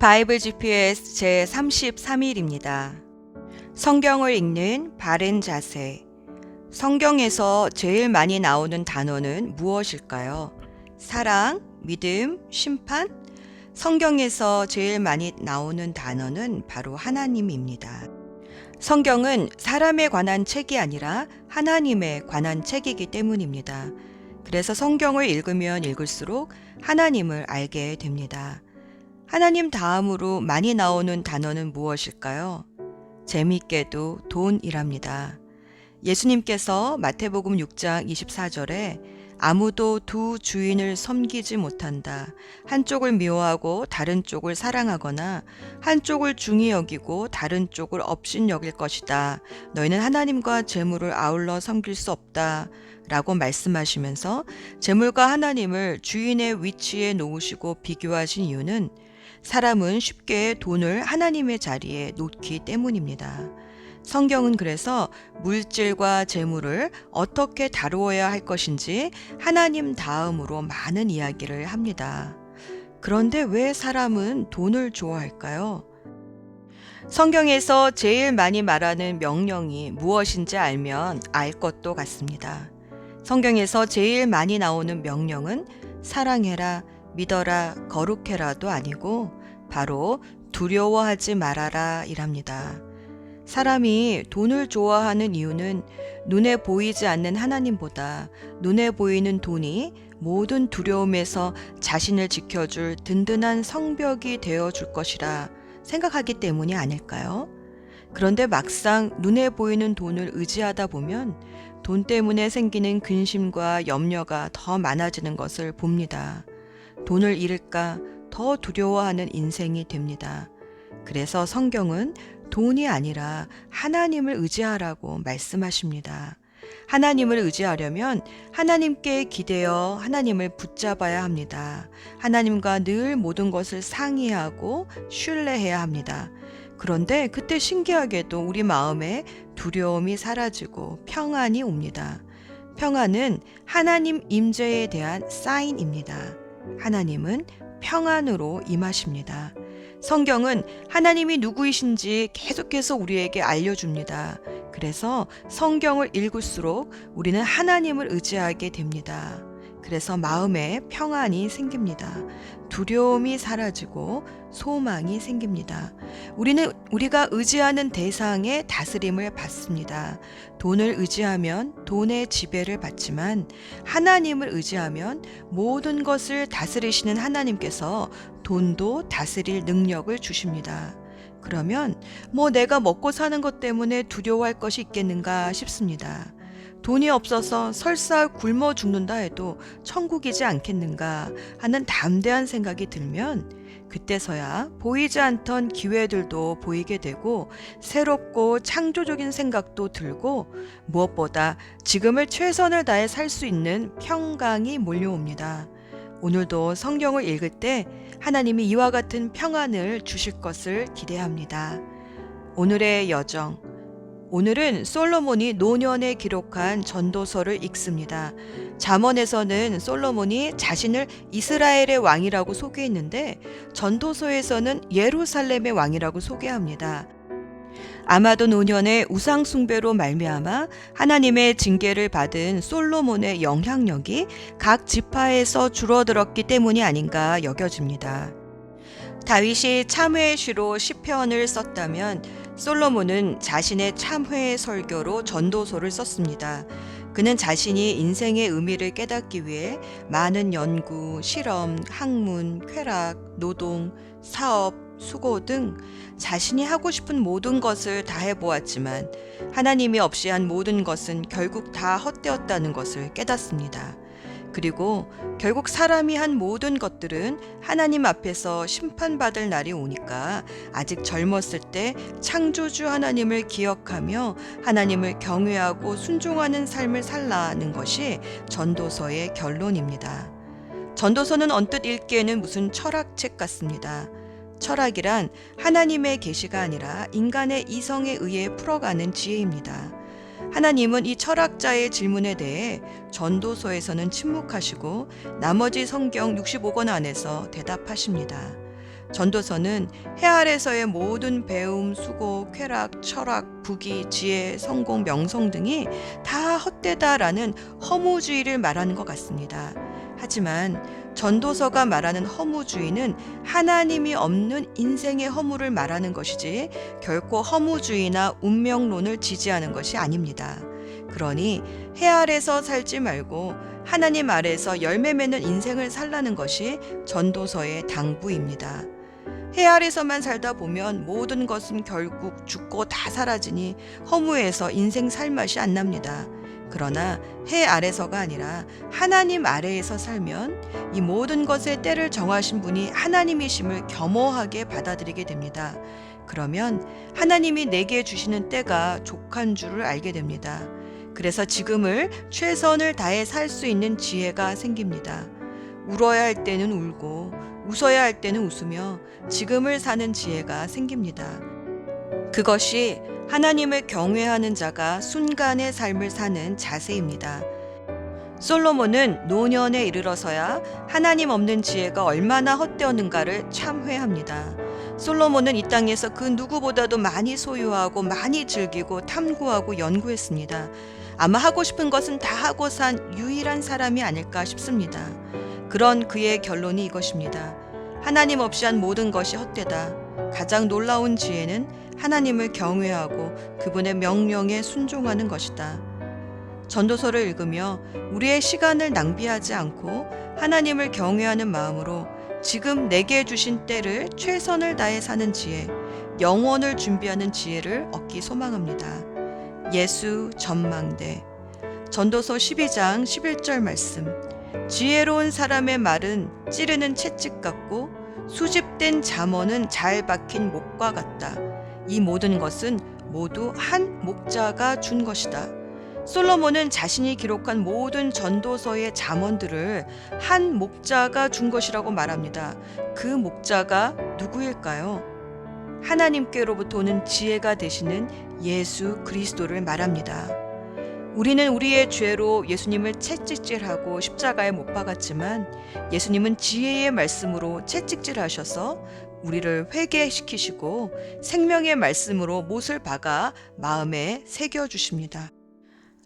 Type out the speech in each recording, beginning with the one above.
바이블 GPS 제33일입니다. 성경을 읽는 바른 자세. 성경에서 제일 많이 나오는 단어는 무엇일까요? 사랑, 믿음, 심판? 성경에서 제일 많이 나오는 단어는 바로 하나님입니다. 성경은 사람에 관한 책이 아니라 하나님에 관한 책이기 때문입니다. 그래서 성경을 읽으면 읽을수록 하나님을 알게 됩니다. 하나님 다음으로 많이 나오는 단어는 무엇일까요? 재미있게도 돈이랍니다. 예수님께서 마태복음 6장 24절에 아무도 두 주인을 섬기지 못한다. 한쪽을 미워하고 다른 쪽을 사랑하거나 한쪽을 중히 여기고 다른 쪽을 업신 여길 것이다. 너희는 하나님과 재물을 아울러 섬길 수 없다. 라고 말씀하시면서 재물과 하나님을 주인의 위치에 놓으시고 비교하신 이유는 사람은 쉽게 돈을 하나님의 자리에 놓기 때문입니다. 성경은 그래서 물질과 재물을 어떻게 다루어야 할 것인지 하나님 다음으로 많은 이야기를 합니다. 그런데 왜 사람은 돈을 좋아할까요? 성경에서 제일 많이 말하는 명령이 무엇인지 알면 알 것도 같습니다. 성경에서 제일 많이 나오는 명령은 사랑해라, 믿어라, 거룩해라도 아니고 바로 두려워하지 말아라 이랍니다. 사람이 돈을 좋아하는 이유는 눈에 보이지 않는 하나님보다 눈에 보이는 돈이 모든 두려움에서 자신을 지켜줄 든든한 성벽이 되어줄 것이라 생각하기 때문이 아닐까요? 그런데 막상 눈에 보이는 돈을 의지하다 보면 돈 때문에 생기는 근심과 염려가 더 많아지는 것을 봅니다. 돈을 잃을까 더 두려워하는 인생이 됩니다. 그래서 성경은 돈이 아니라 하나님을 의지하라고 말씀하십니다. 하나님을 의지하려면 하나님께 기대어 하나님을 붙잡아야 합니다. 하나님과 늘 모든 것을 상의하고 신뢰해야 합니다. 그런데 그때 신기하게도 우리 마음에 두려움이 사라지고 평안이 옵니다. 평안은 하나님 임재에 대한 사인입니다. 하나님은 평안으로 임하십니다. 성경은 하나님이 누구이신지 계속해서 우리에게 알려줍니다. 그래서 성경을 읽을수록 우리는 하나님을 의지하게 됩니다. 그래서 마음에 평안이 생깁니다. 두려움이 사라지고 소망이 생깁니다. 우리가 의지하는 대상의 다스림을 받습니다. 돈을 의지하면 돈의 지배를 받지만 하나님을 의지하면 모든 것을 다스리시는 하나님께서 돈도 다스릴 능력을 주십니다. 그러면 내가 먹고 사는 것 때문에 두려워할 것이 있겠는가 싶습니다. 돈이 없어서 설사 굶어 죽는다 해도 천국이지 않겠는가 하는 담대한 생각이 들면 그때서야 보이지 않던 기회들도 보이게 되고 새롭고 창조적인 생각도 들고 무엇보다 지금을 최선을 다해 살 수 있는 평강이 몰려옵니다. 오늘도 성경을 읽을 때 하나님이 이와 같은 평안을 주실 것을 기대합니다. 오늘의 여정. 오늘은 솔로몬이 노년에 기록한 전도서를 읽습니다. 잠언에서는 솔로몬이 자신을 이스라엘의 왕이라고 소개했는데 전도서에서는 예루살렘의 왕이라고 소개합니다. 아마도 노년의 우상 숭배로 말미암아 하나님의 징계를 받은 솔로몬의 영향력이 각 지파에서 줄어들었기 때문이 아닌가 여겨집니다. 다윗이 참회의 시로 시편을 썼다면 솔로몬은 자신의 참회의 설교로 전도서를 썼습니다. 그는 자신이 인생의 의미를 깨닫기 위해 많은 연구, 실험, 학문, 쾌락, 노동, 사업, 수고 등 자신이 하고 싶은 모든 것을 다 해보았지만 하나님이 없이 한 모든 것은 결국 다 헛되었다는 것을 깨닫습니다. 그리고 결국 사람이 한 모든 것들은 하나님 앞에서 심판받을 날이 오니까 아직 젊었을 때 창조주 하나님을 기억하며 하나님을 경외하고 순종하는 삶을 살라는 것이 전도서의 결론입니다. 전도서는 언뜻 읽기에는 무슨 철학책 같습니다. 철학이란 하나님의 계시가 아니라 인간의 이성에 의해 풀어가는 지혜입니다. 하나님은 이 철학자의 질문에 대해 전도서에서는 침묵하시고 나머지 성경 65권 안에서 대답하십니다. 전도서는 해 아래서의 모든 배움, 수고, 쾌락, 철학, 부귀, 지혜, 성공, 명성 등이 다 헛되다라는 허무주의를 말하는 것 같습니다. 하지만 전도서가 말하는 허무주의는 하나님이 없는 인생의 허무를 말하는 것이지 결코 허무주의나 운명론을 지지하는 것이 아닙니다. 그러니 해 아래서 살지 말고 하나님 아래에서 열매 맺는 인생을 살라는 것이 전도서의 당부입니다. 해 아래서만 살다 보면 모든 것은 결국 죽고 다 사라지니 허무해서 인생 살 맛이 안 납니다. 그러나 해 아래서가 아니라 하나님 아래에서 살면 이 모든 것의 때를 정하신 분이 하나님이심을 겸허하게 받아들이게 됩니다. 그러면 하나님이 내게 주시는 때가 족한 줄을 알게 됩니다. 그래서 지금을 최선을 다해 살 수 있는 지혜가 생깁니다. 울어야 할 때는 울고 웃어야 할 때는 웃으며 지금을 사는 지혜가 생깁니다. 그것이 하나님을 경외하는 자가 순간의 삶을 사는 자세입니다. 솔로몬은 노년에 이르러서야 하나님 없는 지혜가 얼마나 헛되었는가를 참회합니다. 솔로몬은 이 땅에서 그 누구보다도 많이 소유하고 많이 즐기고 탐구하고 연구했습니다. 아마 하고 싶은 것은 다 하고 산 유일한 사람이 아닐까 싶습니다. 그런 그의 결론이 이것입니다. 하나님 없이 한 모든 것이 헛되다. 가장 놀라운 지혜는 하나님을 경외하고 그분의 명령에 순종하는 것이다. 전도서를 읽으며 우리의 시간을 낭비하지 않고 하나님을 경외하는 마음으로 지금 내게 주신 때를 최선을 다해 사는 지혜, 영원을 준비하는 지혜를 얻기 소망합니다. 예수 전망대. 전도서 12장 11절 말씀. 지혜로운 사람의 말은 찌르는 채찍 같고 수집된 잠언은 잘 박힌 목과 같다. 이 모든 것은 모두 한 목자가 준 것이다. 솔로몬은 자신이 기록한 모든 전도서의 잠언들을 한 목자가 준 것이라고 말합니다. 그 목자가 누구일까요? 하나님께로부터 오는 지혜가 되시는 예수 그리스도를 말합니다. 우리는 우리의 죄로 예수님을 채찍질하고 십자가에 못 박았지만 예수님은 지혜의 말씀으로 채찍질하셔서 우리를 회개시키시고 생명의 말씀으로 못을 박아 마음에 새겨주십니다.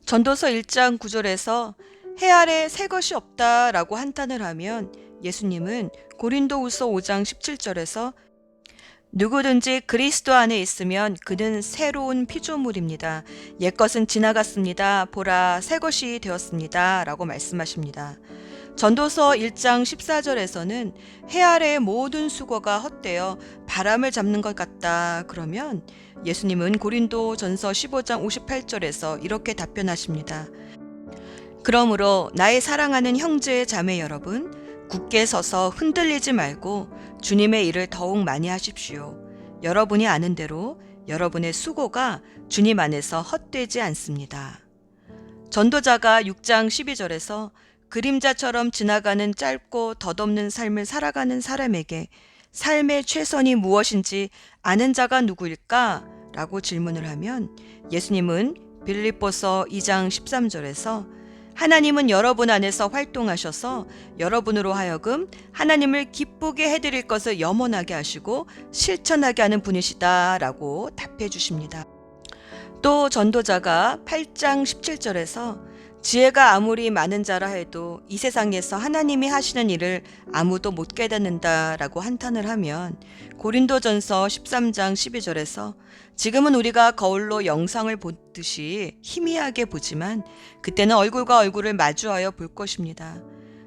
전도서 1장 9절에서 해 아래 새 것이 없다라고 한탄을 하면 예수님은 고린도후서 5장 17절에서 누구든지 그리스도 안에 있으면 그는 새로운 피조물입니다. 옛것은 지나갔습니다. 보라, 새 것이 되었습니다. 라고 말씀하십니다. 전도서 1장 14절에서는 해 아래의 모든 수고가 헛되어 바람을 잡는 것 같다. 그러면 예수님은 고린도전서 15장 58절에서 이렇게 답변하십니다. 그러므로 나의 사랑하는 형제 자매 여러분, 굳게 서서 흔들리지 말고 주님의 일을 더욱 많이 하십시오. 여러분이 아는 대로 여러분의 수고가 주님 안에서 헛되지 않습니다. 전도자가 6장 12절에서 그림자처럼 지나가는 짧고 덧없는 삶을 살아가는 사람에게 삶의 최선이 무엇인지 아는 자가 누구일까? 라고 질문을 하면 예수님은 빌립보서 2장 13절에서 하나님은 여러분 안에서 활동하셔서 여러분으로 하여금 하나님을 기쁘게 해드릴 것을 염원하게 하시고 실천하게 하는 분이시다 라고 답해 주십니다. 또 전도자가 8장 17절에서 지혜가 아무리 많은 자라 해도 이 세상에서 하나님이 하시는 일을 아무도 못 깨닫는다 라고 한탄을 하면 고린도전서 13장 12절에서 지금은 우리가 거울로 영상을 보듯이 희미하게 보지만 그때는 얼굴과 얼굴을 마주하여 볼 것입니다.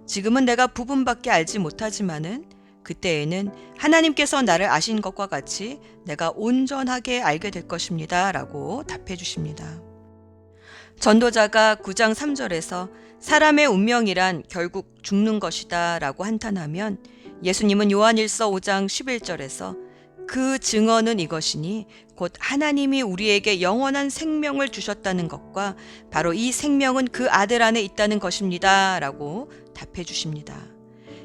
지금은 내가 부분밖에 알지 못하지만은 그때에는 하나님께서 나를 아신 것과 같이 내가 온전하게 알게 될 것입니다 라고 답해 주십니다. 전도자가 9장 3절에서 사람의 운명이란 결국 죽는 것이다 라고 한탄하면 예수님은 요한일서 5장 11절에서 그 증언은 이것이니 곧 하나님이 우리에게 영원한 생명을 주셨다는 것과 바로 이 생명은 그 아들 안에 있다는 것입니다 라고 답해 주십니다.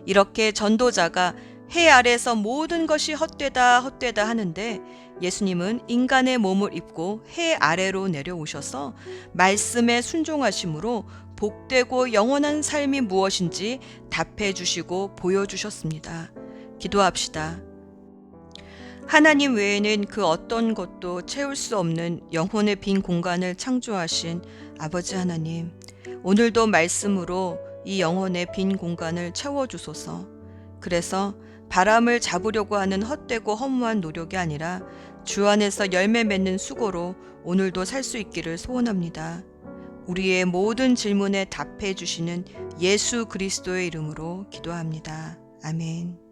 이렇게 전도자가 해 아래서 모든 것이 헛되다 헛되다 하는데 예수님은 인간의 몸을 입고 해 아래로 내려오셔서 말씀에 순종하심으로 복되고 영원한 삶이 무엇인지 답해 주시고 보여주셨습니다. 기도합시다. 하나님 외에는 그 어떤 것도 채울 수 없는 영혼의 빈 공간을 창조하신 아버지 하나님, 오늘도 말씀으로 이 영혼의 빈 공간을 채워주소서. 그래서 바람을 잡으려고 하는 헛되고 허무한 노력이 아니라 주 안에서 열매 맺는 수고로 오늘도 살 수 있기를 소원합니다. 우리의 모든 질문에 답해 주시는 예수 그리스도의 이름으로 기도합니다. 아멘.